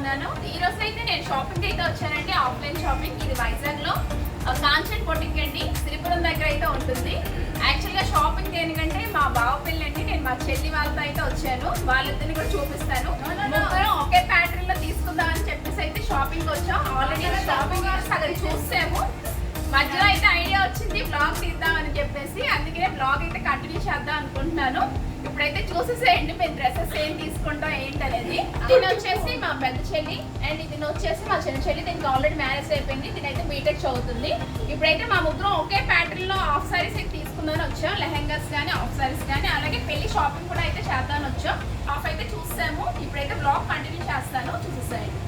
చేస్తున్నాను. ఈ రోజు అయితే నేను షాపింగ్ అయితే వచ్చానండి, ఆఫ్లైన్ షాపింగ్. ఇది వైజాగ్ లో కాంచన్ బొటిక్ అండి, సిరిపురం దగ్గర అయితే ఉంటుంది. యాక్చువల్ గా షాపింగ్ దేనికంటే మా బావ పెళ్ళి అండి, నేను మా చెల్లి వాళ్ళతో అయితే వచ్చాను. వాళ్ళిద్దరిని కూడా చూపిస్తాను. ముగ్గురం ఒకే ప్యాటర్న్ లో తీసుకుందాం అని చెప్పేసి అయితే షాపింగ్ వచ్చాం. ఆల్రెడీ షాపింగ్ సగం చూసాము, మధ్యలో అయితే ఐడియా వచ్చింది బ్లాగ్ తీద్దాం అని చెప్పేసి, అందుకనే బ్లాగ్ అయితే కంటిన్యూ చేద్దాం అనుకుంటున్నాను. ఇప్పుడైతే చూసేసేయండి మేము డ్రెస్సెస్ ఏం తీసుకుంటాం ఏంటనేది. దీని వచ్చేసి మా పెద్ద చెల్లి అండ్ ఇది వచ్చేసి మా చిన్న చెల్లి. దీనికి ఆల్రెడీ మ్యారేజ్ అయిపోయింది, దీనైతే బీటెక్ చదువుతుంది. ఇప్పుడైతే మా ముగ్గురం ఒకే ప్యాటర్న్ లో హాఫ్ సారీస్ అయితే తీసుకుందామని వచ్చాం. లెహెంగాస్ కానీ హాఫ్ సారీస్ కానీ, అలాగే పెళ్లి షాపింగ్ కూడా అయితే చేద్దామని వచ్చాం. హాఫ్ అయితే చూసాము, ఇప్పుడైతే బ్లాగ్ కంటిన్యూ చేస్తాను, చూసేసేయండి.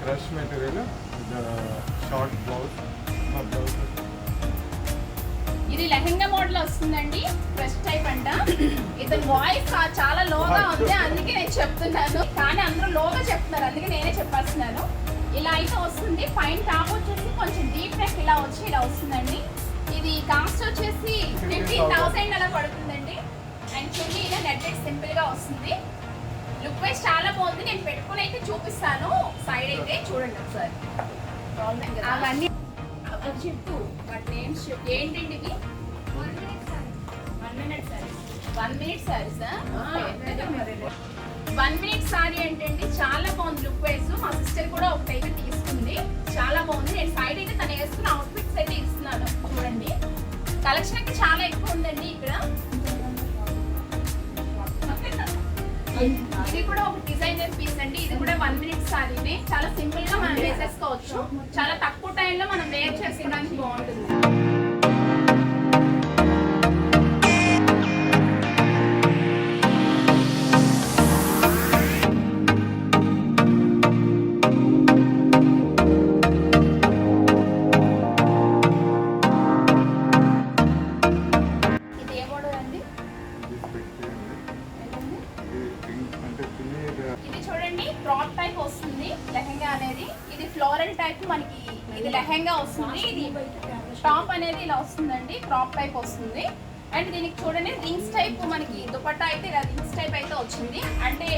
క్రష్ మెటీరియల్, షార్ట్ బ్లౌజ్, ఇది లెహెంగా మోడల్ వస్తుందండి, క్రష్ టైప్ అంట. ఇతని వాయిస్ చాలా లోగా ఉంది, అందుకే నేను చెప్తున్నాను. కానీ అందరూ లోగా చెప్తున్నారు, అందుకే నేనే చెప్పేస్తున్నాను. ఇలా అయితే వస్తుంది. పైన టాప్ వచ్చేసి కొంచెం డీప్ నెక్ ఇలా వచ్చి ఇలా వస్తుందండి. ఇది కాస్ట్ వచ్చేసి 15,000 అలా పడుతుందండి. అండ్ చున్నీ ఇలా నెట్టెడ్ సింపుల్ గా వస్తుంది. లుక్ వైజ్ చాలా బాగుంది. నేను పెట్టుకుని అయితే చూపిస్తాను. సైడ్ అయితే చూడండి ఒకసారి. అవన్నీ చెప్పు, వాటి నేమ్స్ చెప్పు. ఏంటండి ఇవి? 1 minute saris. 1 minute సారీసా? 1 minute sorry ఏంటండి, చాలా బాగుంది లుక్ వైజ్. మా సిస్టర్ కూడా ఒకటైతే తీసుకుంది, చాలా బాగుంది. నేను సైడ్ అయితే తను వేసుకున్న అవుట్ఫిట్స్ అయితే ఇస్తున్నాను చూడండి. కలెక్షన్ అయితే చాలా ఎక్కువ ఉందండి ఇక్కడ. ఇది కూడా ఒక డిజైనర్ పీస్ అండి. ఇది కూడా 1 minute సారీనే. చాలా సింపుల్ గా మనం వేసేసుకోవచ్చు. చాలా తక్కువ టైంలో మనం వేర్ చేసుకోవడానికి బాగుంటుంది. ఇది ఏ మోడల్ అండి? ఇది చూడండి, క్రాప్ టైప్ వస్తుంది లెహంగా అనేది. ఇది ఫ్లోరల్ టైప్ మనకి ఇది లెహంగా వస్తుంది. ఇది టాప్ అనేది ఇలా వస్తుందండి, క్రాప్ టైప్ వస్తుంది. అండ్ దీనికి చూడండి రింగ్స్ టైప్, మనకి దుపట్టా అయితే ఇలా రింగ్స్ టైప్ అయితే వచ్చింది. అంటే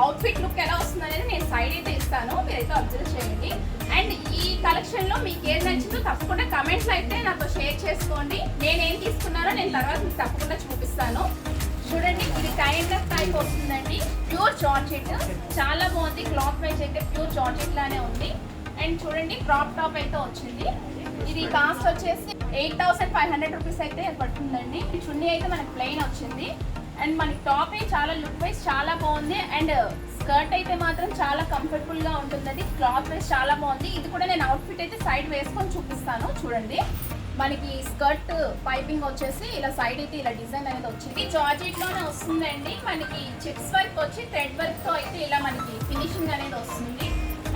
అవుట్ఫిట్ లుక్ ఎలా వస్తుంది అనేది నేను సైడ్ అయితే ఇస్తాను, మీరైతే అబ్జర్వ్ చేయండి. అండ్ ఈ కలెక్షన్ లో మీకు ఏది నచ్చిందో తప్పకుండా కమెంట్స్ అయితే నాతో షేర్ చేసుకోండి. నేనేం తీసుకున్నానో నేను తర్వాత మీకు తప్పకుండా చూపిస్తాను. చూడండి, ఇది కైండ్ ఆఫ్ టైప్ వస్తుందండి, ప్యూర్ జార్జెట్. చాలా బాగుంది. క్లాత్ వైజ్ అయితే ప్యూర్ జార్జెట్ లానే ఉంది. అండ్ చూడండి క్రాప్ టాప్ అయితే వచ్చింది. ఇది కాస్ట్ వచ్చేసి 8,500 రూపీస్ అయితే పడుతుందండి. చున్నీ అయితే మనకి ప్లెయిన్ వచ్చింది. అండ్ మనకి టాప్ చాలా లుక్ వైజ్ చాలా బాగుంది. అండ్ స్కర్ట్ అయితే మాత్రం చాలా కంఫర్టబుల్ గా ఉంటుందండి. క్లాత్ వైజ్ చాలా బాగుంది. ఇది కూడా నేను అవుట్ఫిట్ అయితే సైడ్ వేసుకొని చూపిస్తాను చూడండి. మనకి స్కర్ట్ పైపింగ్ వచ్చేసి ఇలా సైడ్ అయితే ఇలా డిజైన్ అనేది వచ్చింది. జార్జెట్ లోనే వస్తుందండి. మనకి చిప్స్ వర్క్ వచ్చి థ్రెడ్ వర్క్ తో అయితే ఇలా మనకి ఫినిషింగ్ అనేది వస్తుంది.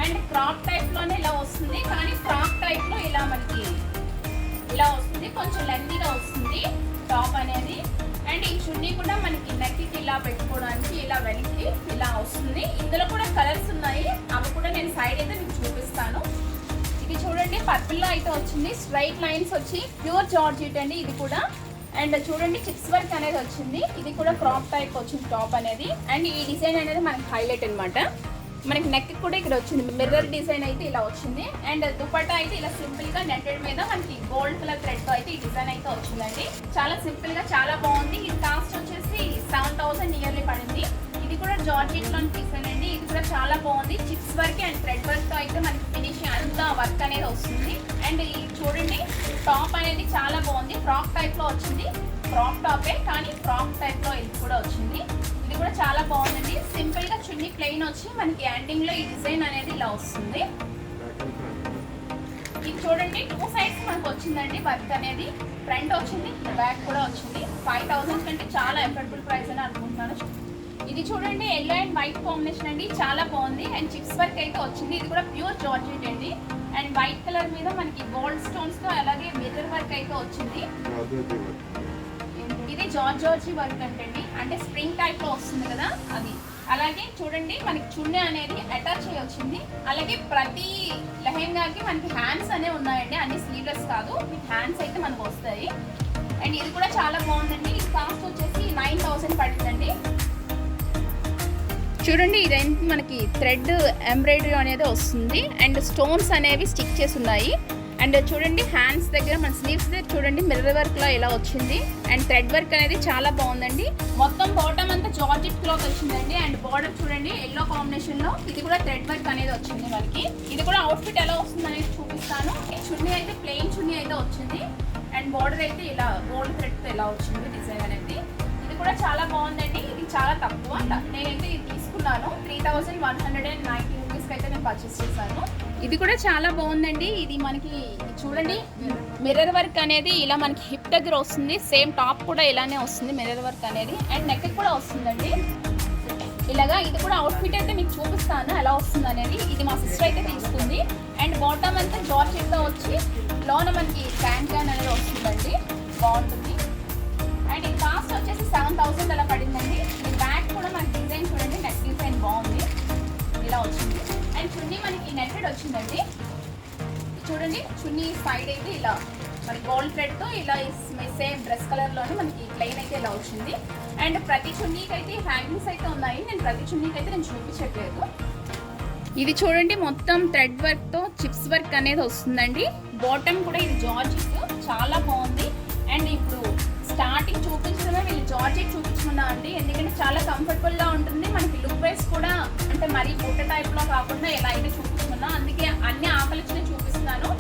అండ్ క్రాప్ టైప్ లోనే ఇలా వస్తుంది, కానీ ఫ్రాక్ టైప్ లో ఇలా మనకి ఇలా వస్తుంది. కొంచెం లెంతీగా వస్తుంది టాప్ అనేది. అండ్ ఈ చున్నీ కూడా మనకి నెక్కి ఇలా పెట్టుకోవడానికి ఇలా వెనక్కి ఇలా వస్తుంది. ఇందులో కూడా కలర్స్ ఉన్నాయి, అవి కూడా నేను సైడ్ అయితే మీకు చూపిస్తాను. ఇది చూడండి, పర్పుల్ లో అయితే వచ్చింది. స్ట్రైట్ లైన్స్ వచ్చి ప్యూర్ జార్జెట్ అండి ఇది కూడా. అండ్ చూడండి చిప్స్ వర్క్ అనేది వచ్చింది. ఇది కూడా క్రాప్ టైప్ వచ్చింది టాప్ అనేది. అండ్ ఈ డిజైన్ అనేది మనకి హైలైట్ అనమాట. మనకి నెక్ కూడా ఇక్కడ వచ్చింది, మిర్రర్ డిజైన్ అయితే ఇలా వచ్చింది. అండ్ దుపట్టా అయితే ఇలా సింపుల్ గా నెట్టెడ్ మీద మనకి గోల్డ్ కలర్ థ్రెడ్ తో అయితే ఈ డిజైన్ అయితే వచ్చిందండి. చాలా సింపుల్ గా చాలా బాగుంది. ఇది కాస్ట్ వచ్చేసి 7,000 నియర్లీ పడింది. ఇది కూడా జార్జెట్ లోని డిజైన్ అండి. ఇది కూడా చాలా బాగుంది. Chips work and thread work తో అయితే మనకి ఫినిషింగ్ అంతా వర్క్ అనేది వస్తుంది. అండ్ ఇది చూడండి టాప్ అనేది చాలా బాగుంది. ఫ్రాక్ టైప్ లో వచ్చింది. క్రాప్ టాపే కానీ ఫ్రాక్ టైప్ లో ఇది కూడా వచ్చింది. ఇది కూడా చాలా బాగుందండి. సింపుల్ గా చున్నీ ప్లెయిన్ వచ్చి మనకి ఎండింగ్ లో ఈ డిజైన్ అనేది ఇలా వస్తుంది. ఇది చూడండి 2 సైడ్స్ మనకు వచ్చిందండి వర్క్ అనేది. ఫ్రంట్ వచ్చింది, బ్యాక్ కూడా వచ్చింది. 5,000 కంటే చాలా అఫోర్డబుల్ ప్రైస్ అని అనుకుంటున్నాను. ఇది చూడండి ఎల్లో అండ్ వైట్ కాంబినేషన్ అండి, చాలా బాగుంది. అండ్ చిప్స్ వర్క్ అయితే వచ్చింది. ఇది కూడా ప్యూర్ జార్జెట్ అండి. అండ్ వైట్ కలర్ మీద మనకి గోల్డ్ స్టోన్స్ తో అలాగే మిర్రర్ వర్క్ అయితే వచ్చింది. ఇది జార్జీ వర్క్ అంటండి, అంటే స్ప్రింగ్ టైప్ లో వస్తుంది కదా అది. అలాగే చూడండి మనకి చున్నీ అనేది అటాచ్ అయ్యి వచ్చింది. అలాగే ప్రతి లెహెంగాకి మనకి హ్యాండ్స్ అనేవి ఉన్నాయండి, అన్ని స్లీవ్లెస్ కాదు, మీకు హ్యాండ్స్ అయితే మనకు వస్తాయి. అండ్ ఇది కూడా చాలా బాగుందండి. ఇది కాస్ట్ వచ్చేసి 9,000 పడుతుందండి. చూడండి ఇదేంటి మనకి థ్రెడ్ ఎంబ్రాయిడరీ అనేది వస్తుంది అండ్ స్టోన్స్ అనేవి స్టిక్ చేసి ఉన్నాయి. అండ్ చూడండి హ్యాండ్స్ దగ్గర మన స్లీవ్స్ దగ్గర చూడండి మిర్రర్ వర్క్ లా ఇలా వచ్చింది. అండ్ థ్రెడ్ వర్క్ అనేది చాలా బాగుందండి. మొత్తం బాటమ్ అంతా జార్జెట్ క్లాత్ వచ్చిందండి. అండ్ బార్డర్ చూడండి ఎల్లో కాంబినేషన్ లో ఇది కూడా థ్రెడ్ వర్క్ అనేది వచ్చింది మనకి. ఇది కూడా అవుట్ఫిట్ ఎలా వస్తుంది అనేది చూపిస్తాను. చున్నీ అయితే ప్లెయిన్ చున్నీ అయితే వచ్చింది. అండ్ బార్డర్ అయితే ఇలా గోల్డ్ థ్రెడ్ తో ఇలా వచ్చింది డిజైన్ అనేది. ఇది కూడా చాలా బాగుందండి. ఇది చాలా తక్కువ, నేనైతే ఇది తీసుకున్నాను 3190 రూపీస్కి అయితే నేను పర్చేస్ చేశాను. ఇది కూడా చాలా బాగుందండి. ఇది మనకి చూడండి మిర్రర్ వర్క్ అనేది ఇలా మనకి హిప్ దగ్గర వస్తుంది. సేమ్ టాప్ కూడా ఇలానే వస్తుంది మిర్రర్ వర్క్ అనేది. అండ్ నెక్ కూడా వస్తుందండి ఇలాగా. ఇది కూడా అవుట్ఫిట్ అయితే మీకు చూపిస్తాను ఎలా వస్తుంది అనేది. ఇది మా సిస్టర్ అయితే తీసుకుంది. అండ్ బాటమ్ అంతా జార్జెట్తో వచ్చి లోన మనకి ప్యాంట్ అనేది వస్తుందండి, బాగుంటుంది. అండ్ ఇది కాస్ట్ వచ్చేసి 7000 అలా పడిందండి. ఈ బ్యాక్ కూడా మనకి డిజైన్ చూడండి, నెక్ డిజైన్ బాగుంది ఇలా వచ్చింది. అండ్ చున్నీ మనకి నెట్టెడ్ వచ్చిందండి. చూడండి చున్నీ సైడ్ అయితే ఇలా మరి గోల్డ్ థ్రెడ్తో ఇలా సేమ్ డ్రెస్ కలర్లోనే మనకి ప్లెయిన్ అయితే ఇలా వచ్చింది. అండ్ ప్రతి చున్నీకి అయితే హ్యాంగింగ్స్ అయితే ఉన్నాయి. నేను ప్రతి చున్నీకి అయితే నేను చూపించట్లేదు. ఇది చూడండి మొత్తం థ్రెడ్ వర్క్తో చిప్స్ వర్క్ అనేది వస్తుందండి. బాటమ్ కూడా ఇది జార్జెట్ చాలా బాగుంది. అండ్ ఇప్పుడు స్టార్టింగ్ చూపించడమే వీళ్ళు జార్జెట్ చూపించుకున్నా అండి, ఎందుకంటే చాలా కంఫర్టబుల్గా ఉంటుంది. మనకి లుక్ వైస్ కూడా అంటే మరీ బుట్ట టైప్లో కాకుండా ఎలా అయితే చూపించుకున్నా, అందుకే అన్ని ఆ కలెక్షన్ చూపిస్తున్నాను.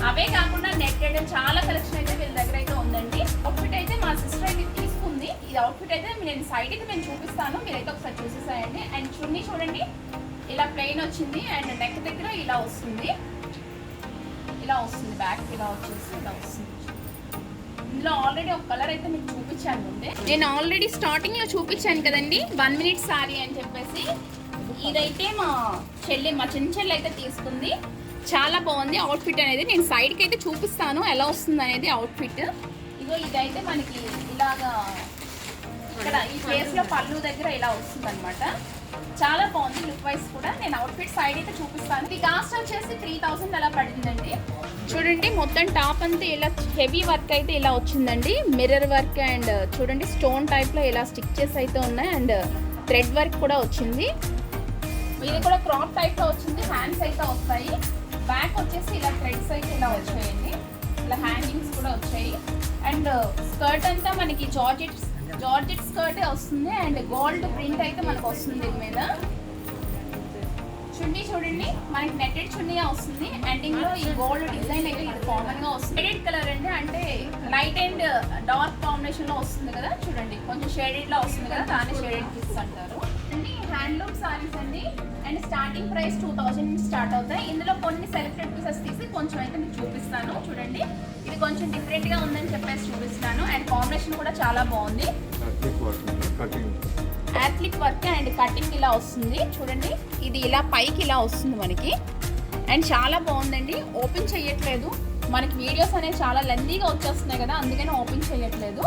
అవే కాకుండా నెట్టెడ్ చాలా కలెక్షన్ అయితే వీళ్ళ దగ్గర అయితే ఉందండి. అవుట్ఫిట్ అయితే మా సిస్టర్ అయితే తీసుకుంది. ఇది అవుట్ఫిట్ అయితే నేను సైడ్ అయితే నేను చూపిస్తాను, మీరైతే ఒకసారి చూసేసాయండి. అండ్ చున్నీ చూడండి ఇలా ప్లెయిన్ వచ్చింది. అండ్ నెక్ దగ్గర ఇలా వస్తుంది, ఇలా వస్తుంది బ్యాక్ ఇలా వచ్చేసి ఇలా వస్తుంది. ఇందులో ఆల్రెడీ ఒక కలర్ అయితే మీకు చూపించాను ముందే. నేను ఆల్రెడీ స్టార్టింగ్ లో చూపించాను కదండి 1 మినిట్ సారీ అని చెప్పేసి. ఇదైతే మా చిన్న చెల్లి అయితే తీసుకుంది. చాలా బాగుంది అవుట్ఫిట్ అనేది. నేను సైడ్కి అయితే చూపిస్తాను ఎలా వస్తుంది అనేది అవుట్ఫిట్. ఇగో ఇదైతే మనకి ఇలాగా ఇక్కడ ఈ ప్లేస్ లో పళ్ళు దగ్గర ఇలా వస్తుంది అనమాట. చాలా బాగుంది లుక్ వైస్ కూడా. నేను అవుట్ఫిట్ సైడ్ అయితే చూపిస్తాను. ఇది కాస్ట్ వచ్చేసి 3000 అలా పడిందండి. చూడండి మొత్తం టాప్ అంతా ఇలా హెవీ వర్క్ అయితే ఇలా వచ్చిందండి, మిర్రర్ వర్క్. అండ్ చూడండి స్టోన్ టైప్ లో ఇలా స్టిచెస్ అయితే ఉన్నాయి. అండ్ థ్రెడ్ వర్క్ కూడా వచ్చింది. ఇది కూడా క్రాప్ టైప్ లో వచ్చింది. హ్యాండ్స్ అయితే వస్తాయి. బ్యాక్ వచ్చేసి ఇలా థ్రెడ్స్ అయితే ఇలా వచ్చాయండి, ఇలా హ్యాంగింగ్స్ కూడా వచ్చాయి. అండ్ స్కర్ట్ అంతా మనకి జార్జెట్ స్కర్ట్ వస్తుంది. అండ్ గోల్డ్ ప్రింట్ అయితే మనకు వస్తుంది దీని మీద. చున్నీ చూడండి మనకి నెట్టెడ్ చున్నీ వస్తుంది. ఎండింగ్ లో ఈ గోల్డ్ డిజైన్ అయితే ఇది కామన్ గా వస్తుంది. షేడెడ్ కలర్ అండి, అంటే లైట్ అండ్ డార్క్ కాంబినేషన్ లో వస్తుంది కదా. చూడంండి కొంచెం షేడెడ్ లో వస్తుంది కదా, దాన్ని షేడెడ్ పీస్ అంటారు. అండి హ్యాండ్లూమ్ సారీస్ అండి. అండ్ స్టార్టింగ్ ప్రైస్ 2000 స్టార్ట్ అవుతాయి. ఇందులో కొన్ని సెలెక్టెడ్ పీసెస్ తీసి కొంచెం అయితే మీకు చూపిస్తాను. చూడండి ఇది కొంచెం డిఫరెంట్ గా ఉందని చెప్పేసి చూపిస్తాను. అండ్ కాంబినేషన్ కూడా చాలా బాగుంది. యాథ్లిక్ వర్క్ అండ్ కటింగ్ ఇలా వస్తుంది. చూడండి ఇది ఇలా పైకి ఇలా వస్తుంది మనకి. అండ్ చాలా బాగుందండి. ఓపెన్ చేయట్లేదు, మనకి వీడియోస్ అనేవి చాలా లెందీగా వచ్చేస్తున్నాయి కదా, అందుకని ఓపెన్ చేయట్లేదు.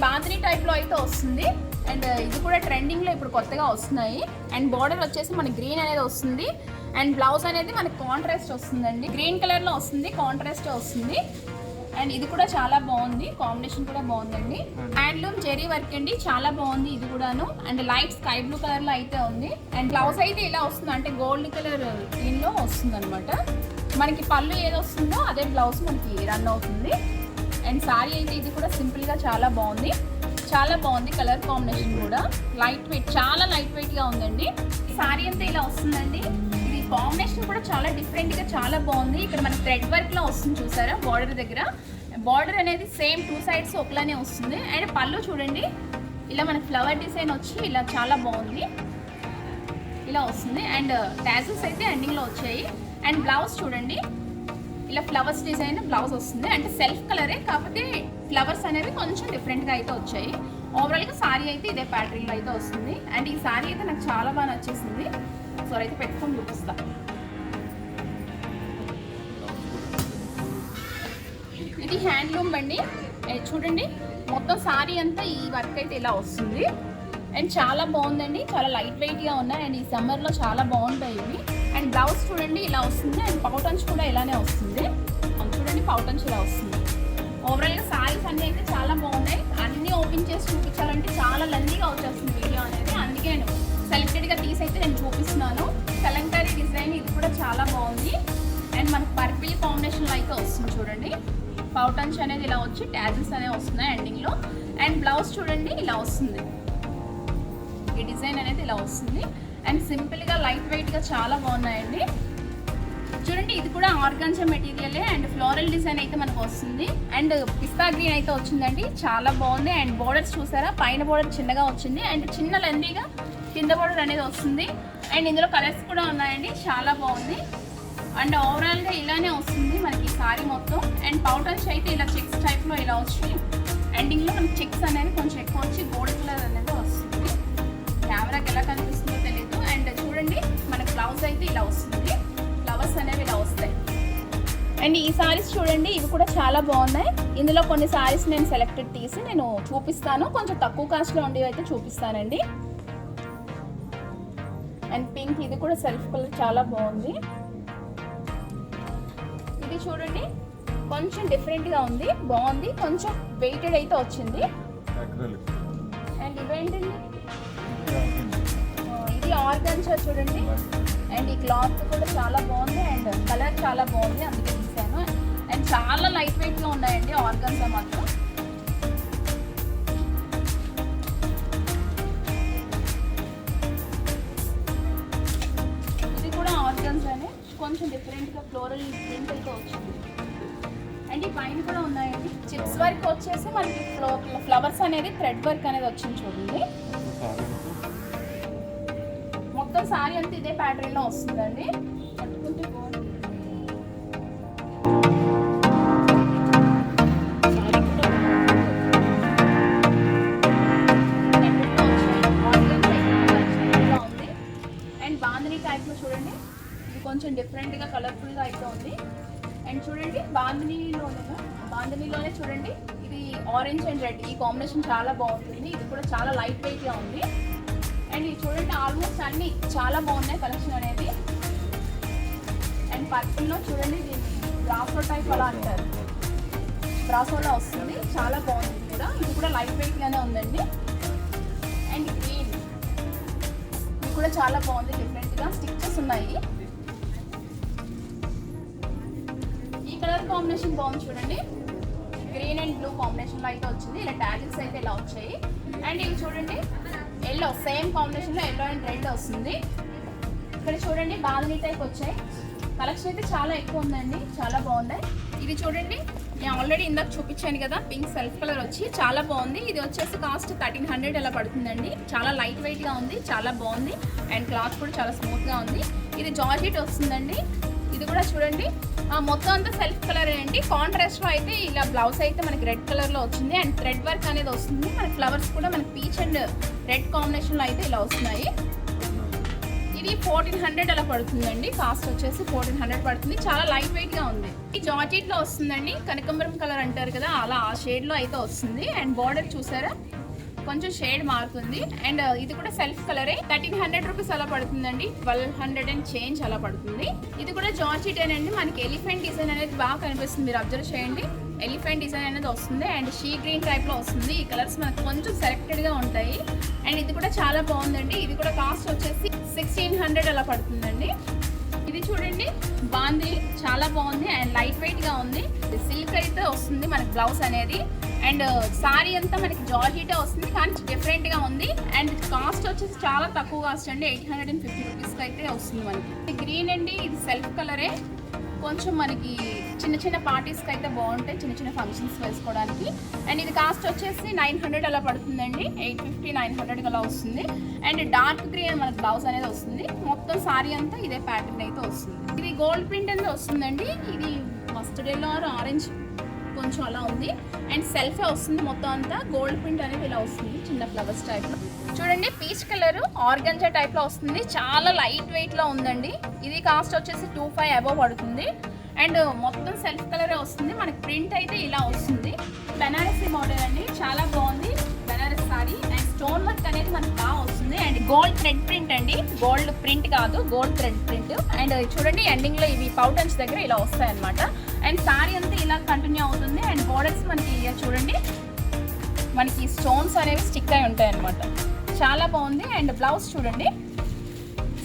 బాందిని టైప్లో అయితే వస్తుంది. అండ్ ఇది కూడా ట్రెండింగ్లో ఇప్పుడు కొత్తగా వస్తున్నాయి. అండ్ బార్డర్ వచ్చేసి మనకి గ్రీన్ అనేది వస్తుంది. అండ్ బ్లౌజ్ అనేది మనకి కాంట్రాస్ట్ వస్తుందండి, గ్రీన్ కలర్లో వస్తుంది, కాంట్రాస్ట్ వస్తుంది. అండ్ ఇది కూడా చాలా బాగుంది, కాంబినేషన్ కూడా బాగుందండి. హ్యాండ్లూమ్ జెరీ వర్క్ అండి, చాలా బాగుంది ఇది కూడాను. And light sky blue colour లో అయితే ఉంది. అండ్ బ్లౌజ్ అయితే ఇలా వస్తుంది, అంటే గోల్డ్ కలర్ దీనిలో వస్తుంది అనమాట. మనకి పళ్ళు ఏది వస్తుందో అదే బ్లౌజ్ మనకి రన్ అవుతుంది. అండ్ సారీ అయితే ఇది కూడా సింపుల్ గా చాలా బాగుంది, చాలా బాగుంది. కలర్ కాంబినేషన్ కూడా లైట్ వెయిట్, చాలా లైట్ వెయిట్ గా ఉందండి. సారీ అంతా ఇలా వస్తుందండి. ఇది కాంబినేషన్ కూడా చాలా డిఫరెంట్ గా చాలా బాగుంది. ఇక్కడ మనకి థ్రెడ్ వర్క్ లో వస్తుంది చూసారా, బార్డర్ దగ్గర. బార్డర్ అనేది సేమ్ 2 sides ఒకలానే వస్తుంది. అండ్ పళ్ళు చూడండి ఇలా మనకి ఫ్లవర్ డిజైన్ వచ్చి ఇలా చాలా బాగుంది, ఇలా వస్తుంది. అండ్ టాజల్స్ అయితే ఎండింగ్ లో వచ్చాయి. అండ్ బ్లౌజ్ చూడండి ఇలా ఫ్లవర్స్ డిజైన్ బ్లౌజ్ వస్తుంది. అంటే సెల్ఫ్ కలరే, కాకపోతే ఫ్లవర్స్ అనేవి కొంచెం డిఫరెంట్గా అయితే వచ్చాయి. ఓవరాల్గా సారీ అయితే ఇదే ప్యాటర్న్లో అయితే వస్తుంది. అండ్ ఈ సారీ అయితే నాకు చాలా బాగా నచ్చేసింది. సో అయితే పెట్టుకొని చూపిస్తా. ఇది హ్యాండ్లూమ్ అండి. చూడండి మొత్తం సారీ అంతా ఈ వర్క్ అయితే ఇలా వస్తుంది. అండ్ చాలా బాగుందండి, చాలా లైట్ వెయిట్గా ఉన్నాయి. అండ్ ఈ సమ్మర్లో చాలా బాగుంటాయి ఇవి. అండ్ బ్లౌజ్ చూడండి ఇలా వస్తుంది. అండ్ పౌటంచ్ కూడా ఇలానే వస్తుంది. చూడండి పౌటంచ్ ఇలా వస్తుంది. ఓవరాల్గా సారీస్ అన్నీ అయితే చాలా బాగున్నాయి. అన్నీ ఓపెన్ చేసి చూపించాలంటే చాలా లెందీగా వచ్చేస్తుంది వీడియో అనేది, అందుకే నేను సెలెక్టెడ్గా తీసి అయితే చూపిస్తున్నాను. కలంకారీ డిజైన్ ఇది కూడా చాలా బాగుంది. అండ్ మనకు పర్పుల్ కాంబినేషన్లో అయితే వస్తుంది చూడండి. పౌటన్స్ అనేది ఇలా వచ్చి ట్యాజిల్స్ అనేవి వస్తున్నాయి ఎండింగ్లో. అండ్ బ్లౌజ్ చూడండి ఇలా వస్తుంది. ఈ డిజైన్ అనేది ఇలా వస్తుంది. అండ్ సింపుల్గా లైట్ వెయిట్గా చాలా బాగున్నాయండి. చూడండి ఇది కూడా ఆర్గాన్జా మెటీరియలే అండ్ ఫ్లోరల్ డిజైన్ అయితే మనకు వస్తుంది. అండ్ పిస్తా గ్రీన్ అయితే వచ్చిందండి, చాలా బాగుంది. అండ్ బోర్డర్స్ చూసారా, పైన బోర్డర్ చిన్నగా వచ్చింది అండ్ చిన్న లెందీగా కింద బోర్డర్ అనేది వస్తుంది. అండ్ ఇందులో కలర్స్ కూడా ఉన్నాయండి, చాలా బాగుంది. అండ్ ఓవరాల్గా ఇలానే వస్తుంది మనకి సారీ మొత్తం. అండ్ పౌటన్స్ అయితే ఇలా చెక్స్ టైప్లో ఇలా వచ్చి ఎండింగ్లో మనకి చెక్స్ అనేది కొంచెం ఎక్కువ వచ్చి గోల్డ్ కలర్ అనేది వస్తుంది. కెమెరాకి ఎలా కనిపిస్తుందో తెలియదు. అండ్ చూడండి మనకి బ్లౌజ్ అయితే ఇలా వస్తుంది, ఫ్లవర్స్ అనేవి ఇలా వస్తాయి. అండ్ ఈ సారీస్ చూడండి ఇవి కూడా చాలా బాగున్నాయి. ఇందులో కొన్ని సారీస్ నేను సెలెక్టెడ్ తీసి నేను చూపిస్తాను, కొంచెం తక్కువ కాస్ట్లో ఉండేవి అయితే చూపిస్తానండి. అండ్ పింక్ ఇది కూడా సెల్ఫ్ కలర్ చాలా బాగుంది. ఇది చూడండి కొంచెం డిఫరెంట్గా ఉంది, బాగుంది, కొంచెం వెయిటెడ్ అయితే వచ్చింది. అండ్ ఇవేంటండి, ఇది ఆర్గాన్జా చూడండి. అండ్ ఈ క్లాత్ కూడా చాలా బాగుంది అండ్ కలర్ చాలా బాగుంది, అందుకే తీసాను. అండ్ చాలా లైట్ వెయిట్లో ఉన్నాయండి ఆర్గాన్జా మాత్రం. ఇది కూడా ఆర్గాన్జానే, కొంచెం డిఫరెంట్గా ఫ్లోరల్ ప్రింట్ అయితే వచ్చింది. అండ్ ఈ పైన కూడా ఉన్నాయండి చిప్స్ వర్క్ వచ్చేసి మనకి ఫ్లవర్స్ అనేది థ్రెడ్ వర్క్ అనేది వచ్చింది చూడండి. మొత్తం సారీ అంతా ఇదే ప్యాటర్న్ లో వస్తుందండి. అండ్ బాందిని టైప్ లో చూడండి, ఇది కొంచెం డిఫరెంట్ గా కలర్ఫుల్ గా అయితే ఉంది. అండ్ చూడండి బాందినీలోనే చూడండి ఇది ఆరెంజ్ అండ్ రెడ్ ఈ కాంబినేషన్ చాలా బాగుంటుంది. ఇది కూడా చాలా లైట్ వెయిట్ గా ఉంది. అండ్ ఇది చూడండి ఆల్మోస్ట్ అన్ని చాలా బాగున్నాయి కలెక్షన్ అనేది. అండ్ పర్పుల్లో చూడండి దీన్ని బ్రాసో టైప్ అలా అంటారు, బ్రాసోలో వస్తుంది, చాలా బాగుంది కూడా. ఇది కూడా లైట్ వెయిట్ గానే ఉందండి. అండ్ గ్రీన్ ఇది కూడా చాలా బాగుంది, డిఫరెంట్ గా స్టిచెస్ ఉన్నాయి. కలర్ కాంబినేషన్ బాగుంది చూడండి, గ్రీన్ అండ్ బ్లూ కాంబినేషన్ లో అయితే వచ్చింది. ఇలా ట్యాగిల్స్ అయితే ఇలా వచ్చాయి. అండ్ ఇవి చూడండి ఎల్లో, సేమ్ కాంబినేషన్ లో ఎల్లో అండ్ రెడ్ వస్తుంది. ఇక్కడ చూడండి బాగుని టైప్ వచ్చాయి. కలెక్షన్ అయితే చాలా ఎక్కువ ఉందండి, చాలా బాగున్నాయి. ఇది చూడండి నేను ఆల్రెడీ ఇందాక చూపించాను కదా, పింక్ సెల్ఫ్ కలర్ వచ్చి చాలా బాగుంది. ఇది వచ్చేసి కాస్ట్ 1300 అలా పడుతుందండి. చాలా లైట్ వెయిట్ గా ఉంది, చాలా బాగుంది. అండ్ క్లాత్ కూడా చాలా స్మూత్ గా ఉంది. ఇది జార్జెట్ వస్తుందండి. ఇది కూడా చూడండి మొత్తం అంతా సెల్ఫ్ కలర్ అండి. కాంట్రాస్ట్ లో అయితే ఇలా బ్లౌజ్ అయితే మనకి రెడ్ కలర్ లో వచ్చింది. అండ్ థ్రెడ్ వర్క్ అనేది వస్తుంది. మనకి ఫ్లవర్స్ కూడా మనకి పీచ్ అండ్ రెడ్ కాంబినేషన్ లో అయితే ఇలా వస్తున్నాయి. ఇది 1400 అలా పడుతుందండి. కాస్ట్ వచ్చేసి 1400 పడుతుంది. చాలా లైట్ వెయిట్ గా ఉంది. ఈ జార్జెట్ లో వస్తుందండి, కనకాంబరం కలర్ అంటారు కదా, అలా ఆ షేడ్ లో అయితే వస్తుంది. అండ్ బార్డర్ చూసారా కొంచెం షేడ్ మారుతుంది. అండ్ ఇది కూడా సెల్ఫ్ కలరే, 1300 రూపీస్ అలా పడుతుందండి. 1200 అండ్ చేంజ్ అలా పడుతుంది. ఇది కూడా జార్జెట్ అండి. మనకి ఎలిఫెంట్ డిజైన్ అనేది బాగా కనిపిస్తుంది, మీరు అబ్జర్వ్ చేయండి. ఎలిఫెంట్ డిజైన్ అనేది వస్తుంది అండ్ షీ గ్రీన్ టైప్ లో వస్తుంది. ఈ కలర్స్ మనకు కొంచెం సెలెక్టెడ్ గా ఉంటాయి. అండ్ ఇది కూడా చాలా బాగుందండి. ఇది కూడా కాస్ట్ వచ్చేసి 1600 అలా పడుతుందండి. ఇది చూడండి బాగుంది, చాలా బాగుంది అండ్ లైట్ వెయిట్ గా ఉంది. సిల్క్ అయితే వస్తుంది మనకి బ్లౌజ్ అనేది. అండ్ సారీ అంతా మనకి జార్జెట్ వస్తుంది, కానీ డిఫరెంట్ గా ఉంది. అండ్ కాస్ట్ వచ్చేసి చాలా తక్కువ కాస్ట్ అండి, 850 రూపీస్ అయితే వస్తుంది మనకి. గ్రీన్ అండి, ఇది సెల్ఫ్ కలరే. కొంచెం మనకి చిన్న చిన్న పార్టీస్కి అయితే బాగుంటాయి, చిన్న చిన్న ఫంక్షన్స్ వేసుకోవడానికి. అండ్ ఇది కాస్ట్ వచ్చేసి 900 అలా పడుతుందండి. 850 900 అలా వస్తుంది. అండ్ డార్క్ గ్రీన్ మనకి బ్లౌజ్ అనేది వస్తుంది. మొత్తం సారీ అంతా ఇదే ప్యాటర్న్ అయితే వస్తుంది. ఇది గోల్డ్ ప్రింట్ అనేది వస్తుందండి. ఇది మస్టర్డ్ ఎల్లో ఆర్ ఆరెంజ్ కొంచెం అలా ఉంది. అండ్ సెల్ఫే వస్తుంది, మొత్తం అంతా గోల్డ్ ప్రింట్ అనేది ఇలా వస్తుంది, చిన్న ఫ్లవర్స్ టైప్ లో. చూడండి పీచ్ కలర్ ఆర్గంజా టైప్ లో వస్తుంది, చాలా లైట్ వెయిట్ లో ఉందండి. ఇది కాస్ట్ వచ్చేసి 2500 అబవ్ పడుతుంది. అండ్ మొత్తం సెల్ఫ్ కలరే వస్తుంది. మనకి ప్రింట్ అయితే ఇలా వస్తుంది. బెనారసీ మోడల్ అండి, చాలా బాగుంది Benares sari. And stone work అనేది మనకి బాగా వస్తుంది. అండ్ గోల్డ్ థ్రెడ్ ప్రింట్ అండి, గోల్డ్ ప్రింట్ కాదు, గోల్డ్ థ్రెడ్ ప్రింట్. అండ్ చూడండి ఎండింగ్ లో ఇవి పౌటన్స్ దగ్గర ఇలా వస్తాయి అనమాట. అండ్ సారీ అంతా ఇలా కంటిన్యూ అవుతుంది. అండ్ బోర్డర్స్ మనకి చూడండి మనకి స్టోన్స్ అనేవి స్టిక్ అయి ఉంటాయి అనమాట, చాలా బాగుంది. అండ్ బ్లౌజ్ చూడండి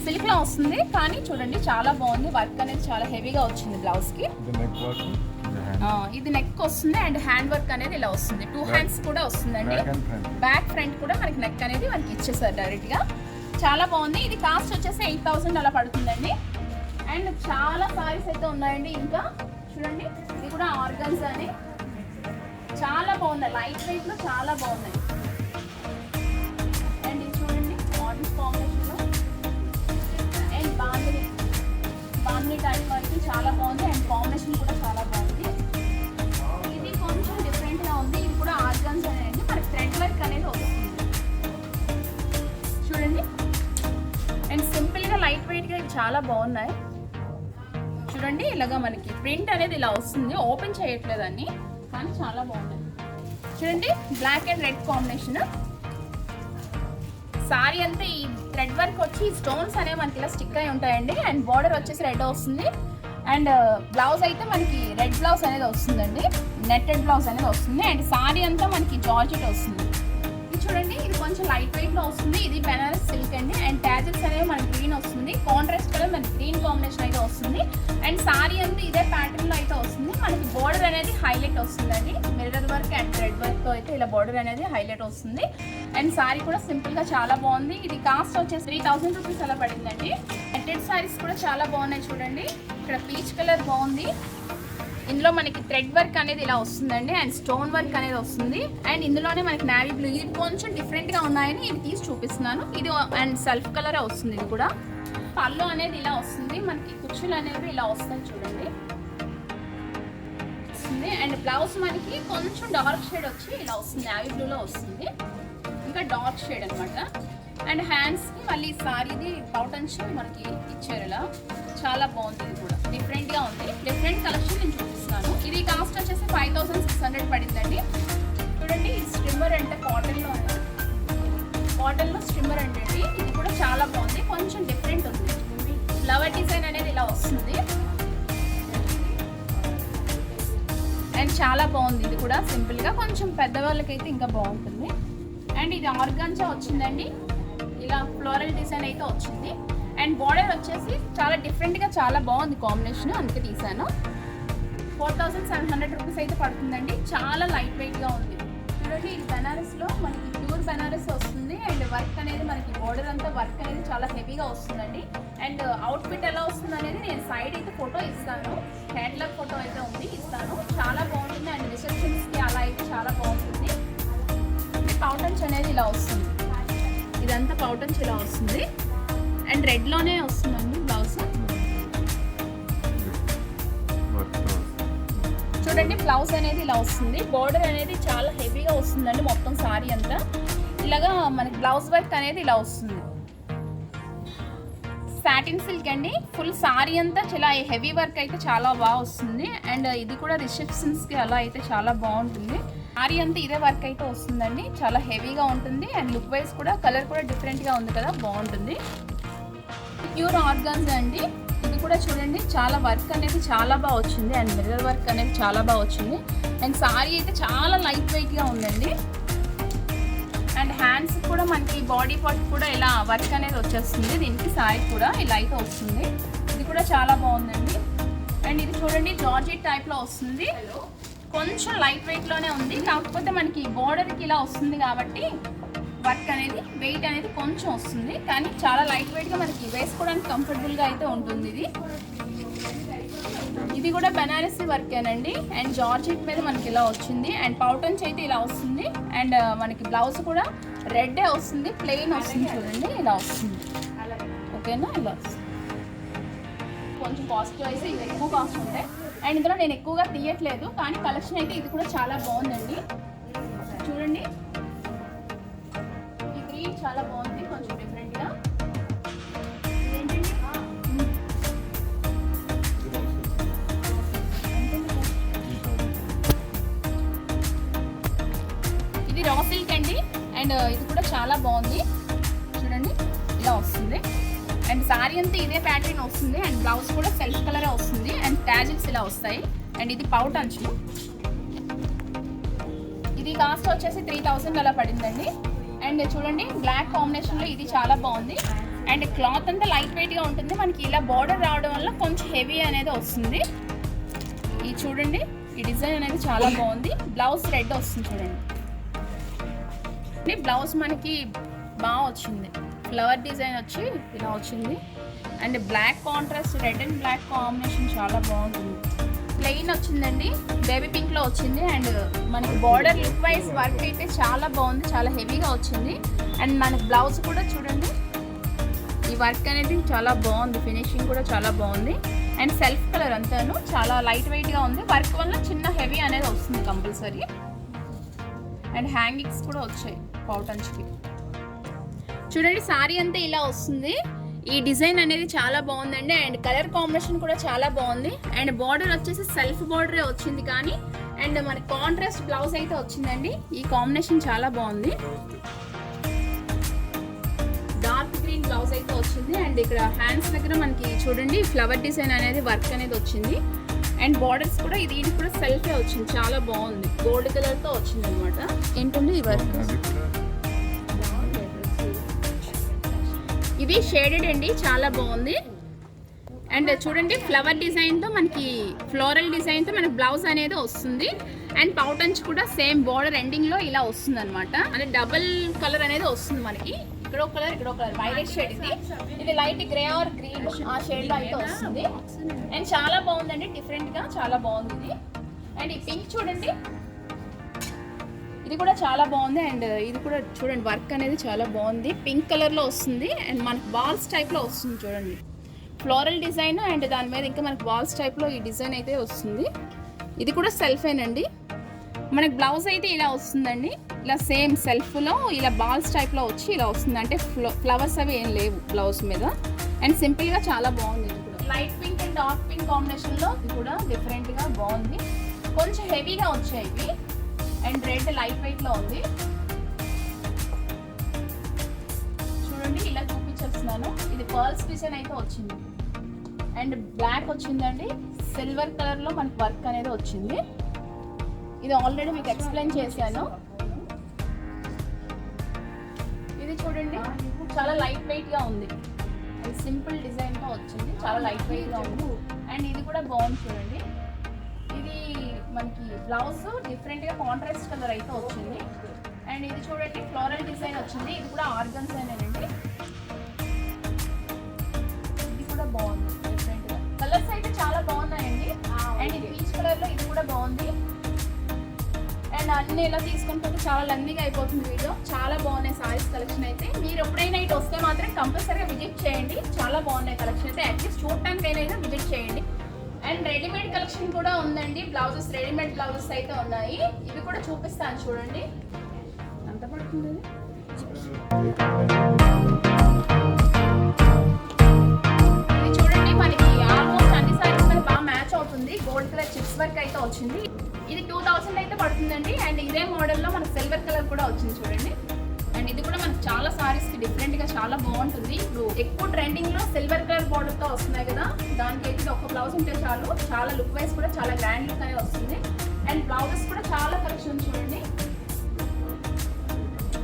సిల్క్ లో వస్తుంది కానీ చూడండి చాలా బాగుంది. వర్క్ అనేది చాలా హెవీగా వచ్చింది బ్లౌజ్ కి. The neck work, the hand, ఇది నెక్ వస్తుంది అండ్ హ్యాండ్ వర్క్ అనేది ఇలా వస్తుంది. 2 హ్యాండ్స్ కూడా వస్తుందండి. back and front. Back front కూడా మనకి నెక్ అనేది మనకి ఇచ్చేసారు డైరెక్ట్ గా. చాలా బాగుంది. ఇది కాస్ట్ వచ్చేసి 8,000 అలా పడుతుందండి. అండ్ చాలా సారీస్ అయితే ఉన్నాయండి. ఇంకా చూడండి ఇది కూడా ఆర్గన్స్ అని చాలా బాగుంది. లైట్ వెయిట్ లో చాలా బాగున్నాయి. అండ్ ఇది చూడండి ఆరెంజ్ కాంబినేషన్ లో అండ్ బాందిని టైప్ వరకు చాలా బాగుంది. అండ్ కాంబినేషన్ కూడా చాలా బాగుంది. ఇది కొంచెం డిఫరెంట్ గా ఉంది. ఇది కూడా ఆర్గన్స్ అనేది మనకి థ్రెడ్ వర్క్ అనేది వస్తుంది చూడండి. అండ్ సింపుల్ గా లైట్ వెయిట్ గా ఇవి చాలా బాగున్నాయి. చూడండి ఇలాగా మనకి ప్రింట్ అనేది ఇలా వస్తుంది. ఓపెన్ చేయట్లేదని కానీ చాలా బాగున్నాయి. చూడండి black and red combination. Sari అంతా ఈ థ్రెడ్ వర్క్ వచ్చి స్టోన్స్ అనేవి మనకి ఇలా స్టిక్ అయి ఉంటాయండి. అండ్ బార్డర్ వచ్చేసి రెడ్ వస్తుంది. అండ్ బ్లౌజ్ అయితే మనకి రెడ్ బ్లౌజ్ అనేది వస్తుందండి. నెట్టెడ్ బ్లౌజ్ అనేది వస్తుంది. అండ్ సారీ అంతా మనకి జార్జెట్ వస్తుంది. ఇది చూడండి ఇది కొంచెం లైట్ వెయిట్ లో వస్తుంది. ఇది బెనారస్ సిల్క్ అండి. అండ్ ట్యాజెస్ అనేవి మనకి గ్రీన్ వస్తుంది. కాంట్రాస్ట్ కలర్ మనకి గ్రీన్ కాంబినేషన్ అయితే వస్తుంది. అండ్ సారీ అంతా ఇదే ప్యాటర్న్ లో అయితే వస్తుంది. మనకి బోర్డర్ అనేది హైలైట్ వస్తుందండి. Mirror work and thread work తో అయితే ఇలా బోర్డర్ అనేది హైలైట్ వస్తుంది. అండ్ సారీ కూడా సింపుల్ గా చాలా బాగుంది. ఇది కాస్ట్ వచ్చేసి 3,000 రూపీస్ అలా పడిందండి. నెట్టెడ్ సారీస్ కూడా చాలా బాగున్నాయి. చూడండి ఇక్కడ పీచ్ కలర్ బాగుంది. ఇందులో మనకి థ్రెడ్ వర్క్ అనేది ఇలా వస్తుందండి. అండ్ స్టోన్ వర్క్ అనేది వస్తుంది. అండ్ ఇందులోనే మనకి నావీ బ్లూ ఇది కొంచెం డిఫరెంట్ గా ఉన్నాయని ఇది తీసి చూపిస్తున్నాను. ఇది అండ్ సెల్ఫ్ కలర్ వస్తుంది. ఇది కూడా పళ్ళు అనేది ఇలా వస్తుంది. మనకి కుచ్చులు అనేవి ఇలా వస్తాయి చూడండి. అండ్ బ్లౌజ్ మనకి కొంచెం డార్క్ షేడ్ వచ్చి ఇలా వస్తుంది. నావీ బ్లూలో వస్తుంది. ఇంకా డార్క్ షేడ్ అనమాట. అండ్ హ్యాండ్స్ కి మళ్ళీ సారీది పౌటన్స్ మనకి ఇచ్చారు ఇలా. చాలా బాగుంది. ఇది కూడా డిఫరెంట్ గా ఉంది. డిఫరెంట్ కలెక్షన్ నేను చూపిస్తున్నాను. ఇది కాస్ట్ వచ్చేసి 5,600 పడిందండి. చూడండి ఇది స్ట్రిమ్మర్ అంటే కాటన్ లో స్ట్రిమ్మర్ అంటే ఇది కూడా చాలా బాగుంది. కొంచెం డిఫరెంట్ ఉంది. ఫ్లవర్ డిజైన్ అనేది ఇలా వస్తుంది. అండ్ చాలా బాగుంది. ఇది కూడా సింపుల్ గా కొంచెం పెద్దవాళ్ళకైతే ఇంకా బాగుంటుంది. అండ్ ఇది ఆర్గాన్జా వచ్చిందండి. ఇలా ఫ్లోరల్ డిజైన్ అయితే వచ్చింది. అండ్ బార్డర్ వచ్చేసి చాలా డిఫరెంట్ గా చాలా బాగుంది కాంబినేషన్. అందుకే తీసాను. 4,700 రూపీస్ అయితే పడుతుందండి. చాలా లైట్ వెయిట్ గా ఉంది. చూడండి ఇది బెనారస్ లో మనకి ప్యూర్ బెనారస్ వస్తుంది. అండ్ వర్క్ అనేది మనకి బార్డర్ అంతా వర్క్ అనేది చాలా హెవీగా వస్తుందండి. అండ్ అవుట్ ఫిట్ ఎలా వస్తుంది అనేది నేను సైడ్ అయితే ఫోటో ఇస్తాను. క్యాటలాగ్ ఫోటో అయితే ఉంది, ఇస్తాను. చాలా బాగుంటుంది. అండ్ రిసెప్షన్స్ కి అలా అయితే చాలా బాగుంటుంది. పౌటన్స్ అనేది ఇలా వస్తుంది. ఇదంతా పౌటన్స్ ఇలా వస్తుంది. అండ్ రెడ్ లోనే వస్తుందండి బ్లౌజ్. చూడండి బ్లౌజ్ అనేది ఇలా వస్తుంది. బోర్డర్ అనేది చాలా హెవీగా వస్తుందండి. మొత్తం సారీ అంతా ఇలాగా మనకి బ్లౌజ్ వర్క్ అనేది ఇలా వస్తుంది. సాటిన్ సిల్క్ అండి. ఫుల్ సారీ అంతా చాలా హెవీ వర్క్ అయితే చాలా బాగా వస్తుంది. అండ్ ఇది కూడా రిసెప్షన్స్ కి అలా అయితే చాలా బాగుంటుంది. సారీ అంతా ఇదే వర్క్ అయితే వస్తుందండి. చాలా హెవీగా ఉంటుంది. అండ్ లుక్ వైజ్ కూడా కలర్ కూడా డిఫరెంట్ గా ఉంది కదా, బాగుంటుంది. ప్యూర్ ఆర్గాన్స్ అండి. ఇది కూడా చూడండి చాలా వర్క్ అనేది చాలా బాగా వచ్చింది. అండ్ మిర్రర్ వర్క్ అనేది చాలా బాగా వచ్చింది. అండ్ సారీ అయితే చాలా లైట్ వెయిట్ గా ఉందండి. అండ్ హ్యాండ్స్ కూడా మనకి బాడీ పార్ట్ కూడా ఇలా వర్క్ అనేది వచ్చేస్తుంది. దీనికి సారీ కూడా ఇలా అయితే వస్తుంది. ఇది కూడా చాలా బాగుందండి. అండ్ ఇది చూడండి జార్జెట్ టైప్ లో వస్తుంది. కొంచెం లైట్ వెయిట్ లోనే ఉంది. కాకపోతే మనకి బోర్డర్ కి ఇలా వస్తుంది కాబట్టి వర్క్ అనేది వెయిట్ అనేది కొంచెం వస్తుంది. కానీ చాలా లైట్ వెయిట్ గా మనకి వేసుకోవడానికి కంఫర్టబుల్ గా అయితే ఉంటుంది. ఇది కూడా బెనారసీ వర్కేనండి. అండ్ జార్జెట్ మీద మనకి ఇలా వచ్చింది. అండ్ పౌటన్స్ అయితే ఇలా వస్తుంది. అండ్ మనకి బ్లౌజ్ కూడా రెడ్ వస్తుంది. ప్లెయిన్ వస్తుంది. చూడండి ఇలా వస్తుంది. ఓకేనా, ఇలా వస్తుంది. కొంచెం కాస్ట్ వైజ్ ఇది ఎక్కువ కాస్ట్ ఉంటాయి. అండ్ ఇందులో నేను ఎక్కువగా తీయట్లేదు. కానీ కలెక్షన్ అయితే ఇది కూడా చాలా బాగుందండి. చూడండి ఈ గ్రీన్ చాలా బాగుంది. కొంచెం డిఫరెంట్ గా ఇది రా సిల్క్ అండి. అండ్ ఇది కూడా చాలా బాగుంది. చూడండి ఇలా వస్తుంది. అండ్ సారీ అంతా ఇదే ప్యాటర్న్ వస్తుంది. అండ్ బ్లౌజ్ కూడా సెల్ఫ్ కలర్ వస్తుంది. అండ్ ట్యాజిల్స్ ఇలా వస్తాయి. అండ్ ఇది పౌట్ అంచు. ఇది కాస్ట్ వచ్చేసి 3,000 అలా పడిందండి. అండ్ చూడండి బ్లాక్ కాంబినేషన్ లో ఇది చాలా బాగుంది. అండ్ క్లాత్ అంతా లైట్ వెయిట్గా ఉంటుంది. మనకి ఇలా బార్డర్ రావడం వల్ల కొంచెం హెవీ అనేది వస్తుంది. ఇది చూడండి, ఈ డిజైన్ అనేది చాలా బాగుంది. బ్లౌజ్ రెడ్ వస్తుంది చూడండి. బ్లౌజ్ మనకి బాగా వచ్చింది, ఫ్లవర్ డిజైన్ వచ్చి ఇలా వచ్చింది. And black contrast, red and black combination చాలా బాగుంటుంది. ప్లెయిన్ వచ్చిందండి, బేబీ పింక్లో వచ్చింది. అండ్ మనకి బార్డర్ లుక్ వైజ్ వర్క్ అయితే చాలా బాగుంది, చాలా హెవీగా వచ్చింది. అండ్ మనకి బ్లౌజ్ కూడా చూడండి, ఈ వర్క్ అనేది చాలా బాగుంది, ఫినిషింగ్ కూడా చాలా బాగుంది. అండ్ సెల్ఫ్ కలర్ అంతాను చాలా లైట్ వెయిట్గా ఉంది. వర్క్ వల్ల చిన్న హెవీ అనేది వస్తుంది కంపల్సరీ. అండ్ హ్యాంగింగ్స్ కూడా వచ్చాయి పౌటంచ్కి. చూడండి సారీ అంతా ఇలా వస్తుంది. ఈ డిజైన్ అనేది చాలా బాగుందండి. అండ్ కలర్ కాంబినేషన్ కూడా చాలా బాగుంది. అండ్ బార్డర్ వచ్చేసి సెల్ఫ్ బార్డరే వచ్చింది కానీ, అండ్ మనకి కాంట్రాస్ట్ బ్లౌజ్ అయితే వచ్చిందండి. ఈ కాంబినేషన్ చాలా బాగుంది. డార్క్ గ్రీన్ బ్లౌజ్ అయితే వచ్చింది. అండ్ ఇక్కడ హ్యాండ్స్ దగ్గర మనకి చూడండి ఫ్లవర్ డిజైన్ అనేది వర్క్ అనేది వచ్చింది. అండ్ బార్డర్స్ కూడా ఇది కూడా సెల్ఫే వచ్చింది, చాలా బాగుంది. గోల్డ్ కలర్తో వచ్చింది అనమాట. ఏంటండి ఈ వర్క్? ఇది షేడెడ్ అండి, చాలా బాగుంది. అండ్ చూడండి ఫ్లవర్ డిజైన్తో మనకి ఫ్లోరల్ డిజైన్తో మనకి బ్లౌజ్ అనేది వస్తుంది. అండ్ పౌటంచ్ కూడా సేమ్ బార్డర్ ఎండింగ్లో ఇలా వస్తుంది అనమాట. అంటే డబుల్ కలర్ అనేది వస్తుంది మనకి. ఇక్కడ ఒక కలర్, ఇక్కడ ఒక కలర్, వైలెట్ షేడ్. ఇది లైట్ గ్రే ఆర్ గ్రీన్ ఆ షేడ్లో అయితే వస్తుంది. అండ్ చాలా బాగుందండి, డిఫరెంట్గా చాలా బాగుంది ఇది. అండ్ ఈ పింక్ చూడండి, ఇది కూడా చాలా బాగుంది. అండ్ ఇది కూడా చూడండి వర్క్ అనేది చాలా బాగుంది, పింక్ కలర్లో వస్తుంది. అండ్ మనకి బాల్స్ టైప్లో వస్తుంది చూడండి, ఫ్లోరల్ డిజైన్. అండ్ దాని మీద ఇంకా మనకి బాల్స్ టైప్లో ఈ డిజైన్ అయితే వస్తుంది. ఇది కూడా సెల్ఫేనండి. మనకి బ్లౌజ్ అయితే ఇలా వస్తుందండి, ఇలా సేమ్ సెల్ఫ్లో ఇలా బాల్స్ టైప్లో వచ్చి ఇలా వస్తుంది. అంటే ఫ్లవర్స్ అవి ఏం లేవు బ్లౌజ్ మీద. అండ్ సింపుల్గా చాలా బాగుంది. ఇది కూడా light pink and dark pink కాంబినేషన్లో ఇది కూడా డిఫరెంట్గా బాగుంది. కొంచెం హెవీగా వచ్చాయి ఇవి. అండ్ రెడ్ లైట్ వెయిట్లో ఉంది. చూడండి ఇలా చూపించేస్తున్నాను. ఇది పర్ల్స్ డిజైన్ అయితే వచ్చింది. అండ్ బ్లాక్ వచ్చిందండి, సిల్వర్ కలర్లో మనకి వర్క్ అనేది వచ్చింది. ఇది ఆల్రెడీ మీకు ఎక్స్ప్లెయిన్ చేశాను. ఇది చూడండి చాలా లైట్ వెయిట్గా ఉంది. అది సింపుల్ డిజైన్తో వచ్చింది, చాలా లైట్ వెయిట్గా ఉంది. అండ్ ఇది కూడా బాగుంది చూడండి. ఇది మనకి బ్లౌజ్ డిఫరెంట్గా కాంట్రాస్ట్ కలర్ అయితే వచ్చింది. అండ్ ఇది చూడండి ఫ్లోరల్ డిజైన్ వచ్చింది. ఇది కూడా ఆర్గన్జానేనండి. ఇది కూడా బాగుంది డిఫరెంట్గా. కలర్స్ అయితే చాలా బాగున్నాయండి. అండ్ ఇది పీచ్ కలర్లో ఇది కూడా బాగుంది. అండ్ అన్ని ఇలా తీసుకొని పోతే చాలా లెంతీగా అయిపోతుంది వీడియో. చాలా బాగున్నాయి సారీస్ కలెక్షన్ అయితే. మీరు ఎప్పుడైనా ఇటు వస్తే మాత్రం కంపల్సరీగా విజిట్ చేయండి. చాలా బాగున్నాయి కలెక్షన్ అయితే. అట్లీస్ట్ చూడటానికైనా విజిట్ చేయండి. అండ్ రెడీమేడ్ కలెక్షన్ కూడా ఉందండి. బ్లౌజెస్, రెడీమేడ్ బ్లౌజెస్ అయితే ఉన్నాయి. ఇవి కూడా చూపిస్తాను చూడండి. ఎంత పడుతుంది? ఇది చూడండి మనకి ఆల్మోస్ట్ అన్ని సారీస్ మీద బాగా మ్యాచ్ అవుతుంది. గోల్డ్ కలర్ చిప్స్ వర్క్ అయితే వచ్చింది. ఇది 2000 అయితే పడుతుందండి. అండ్ ఇదే మోడల్లో మనకు సిల్వర్ కలర్ కూడా వచ్చింది చూడండి. అండ్ ఇది కూడా మనకు చాలా సారీస్కి డిఫరెంట్గా చాలా బాగుంటుంది. ఇప్పుడు ఎక్కువ ట్రెండింగ్లో సిల్వర్ కలర్ బార్డర్తో వస్తున్నాయి కదా, దానికైతే ఇది ఒక బ్లౌజ్ ఉంటే చాలు, చాలా లుక్ వైజ్ కూడా చాలా గ్రాండ్ లుక్ అనేది వస్తుంది. అండ్ బ్లౌజెస్ కూడా చాలా కలెక్షన్ చూడండి.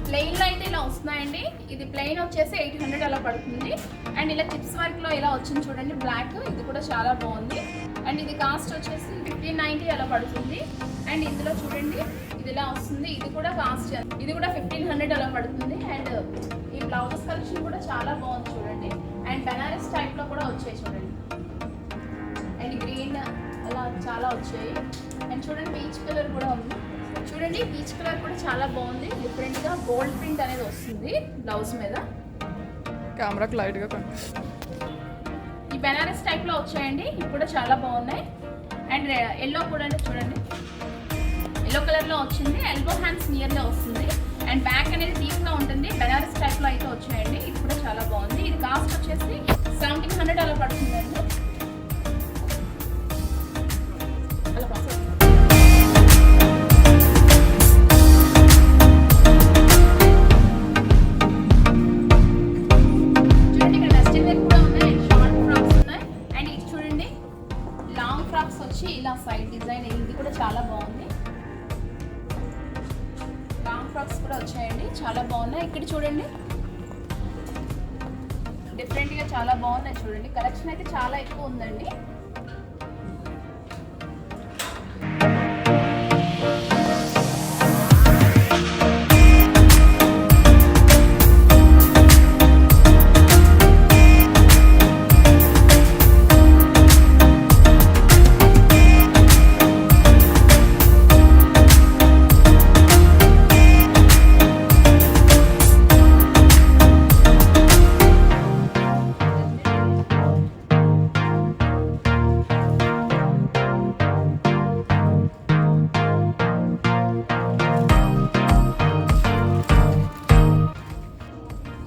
ప్లెయిన్లో అయితే ఇలా వస్తున్నాయండి. ఇది ప్లెయిన్ వచ్చేసి 800 అలా పడుతుంది. అండ్ ఇలా చిప్స్ వర్క్లో ఇలా వచ్చింది చూడండి బ్లాక్. ఇది కూడా చాలా బాగుంది. అండ్ ఇది కాస్ట్ వచ్చేసి 1590 అలా పడుతుంది. అండ్ ఇందులో చూడండి ఇది ఇలా వస్తుంది. ఇది కూడా కాస్ట్, ఇది కూడా 1500 అలా పడుతుంది. అండ్ ఈ బ్లౌజెస్ కలెక్షన్ కూడా చాలా బాగుంది చూడండి. అండ్ బెనారస్ టైప్లో కూడా వచ్చాయి చూడండి. అండ్ గ్రీన్ అలా చాలా వచ్చాయి. అండ్ చూడండి పీచ్ కలర్ కూడా ఉంది చూడండి. పీచ్ కలర్ కూడా చాలా బాగుంది. డిఫరెంట్గా గోల్డ్ ప్రింట్ అనేది వస్తుంది బ్లౌజ్ మీద. కెమెరాకి లైట్గా కనిపిస్తుంది. ఈ బెనారస్ టైప్లో వచ్చాయండి. ఇవి కూడా చాలా బాగున్నాయి. అండ్ ఎల్లో కూడా చూడండి, ఎల్లో కలర్లో వచ్చింది. ఎల్బో హ్యాండ్స్ నియర్లో వస్తుంది. అండ్ బ్యాక్ అనేది డీప్గా ఉంటుంది. బెనారస్ టైప్లో అయితే వచ్చాయండి. ఇది కూడా చాలా బాగుంది. ఇది కాస్ట్ వచ్చేసి 1700 అలా పడుతుందండి. చూడండి ఇక్కడ వెస్టర్న్ వేర్ కూడా ఉన్నాయి. అండ్ షార్ట్ ఫ్రాక్స్ ఉన్నాయి. అండ్ ఇది చూడండి లాంగ్ ఫ్రాక్స్ వచ్చి ఇలా సైడ్ డిజైన్, ఇది కూడా చాలా బాగుంది. లాంగ్ ఫ్రాక్స్ కూడా వచ్చాయండి, చాలా బాగున్నాయి. ఇక్కడ చూడండి డిఫరెంట్ గా చాలా బాగున్నాయి చూడండి. కలెక్షన్ అయితే చాలా ఎక్కువ ఉందండి.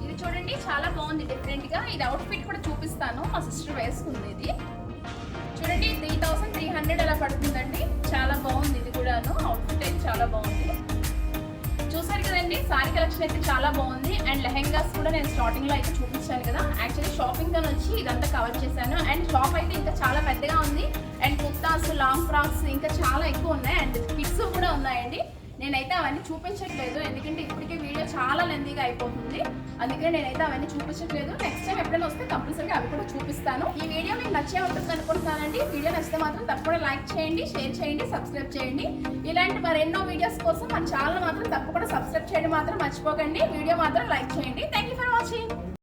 ఇది చూడండి చాలా బాగుంది డిఫరెంట్ గా. ఇది అవుట్ ఫిట్ కూడా చూపిస్తాను. మా సిస్టర్ వేసుకుంది ఇది. చూడండి 3300 అలా పడుతుందండి. చాలా బాగుంది ఇది కూడాను. అవుట్ ఫిట్ అయితే చాలా బాగుంది. చూసారు కదండి, సారీ కలెక్షన్ అయితే చాలా బాగుంది. అండ్ లెహెంగాస్ కూడా నేను స్టార్టింగ్ లో అయితే చూపించాను కదా. యాక్చువల్లీ షాపింగ్ తో వచ్చి ఇదంతా కవర్ చేశాను. అండ్ షాప్ అయితే ఇంకా చాలా పెద్దగా ఉంది. అండ్ కుర్తాస్, లాంగ్ ఫ్రాక్స్ ఇంకా చాలా ఎక్కువ ఉన్నాయి. అండ్ కిడ్స్ కూడా ఉన్నాయండి. నేనైతే అవన్నీ చూపించట్లేదు, ఎందుకంటే ఇప్పటికే వీడియో చాలా లెంతీగా అయిపోతుంది. అందుకే నేనైతే అవన్నీ చూపించట్లేదు. నెక్స్ట్ టైం ఎప్పుడైనా వస్తే కంపల్సరీగా అవి కూడా చూపిస్తాను. ఈ వీడియో మీకు నచ్చే ఉంటుంది అనుకుంటున్నానండి. వీడియో నచ్చితే మాత్రం తప్పకుండా లైక్ చేయండి, షేర్ చేయండి, సబ్స్క్రైబ్ చేయండి. ఇలాంటి మరెన్నో వీడియోస్ కోసం మన ఛానల్ మాత్రం తప్పకుండా సబ్స్క్రైబ్ చేయడం మాత్రం మర్చిపోకండి. వీడియో మాత్రం లైక్ చేయండి.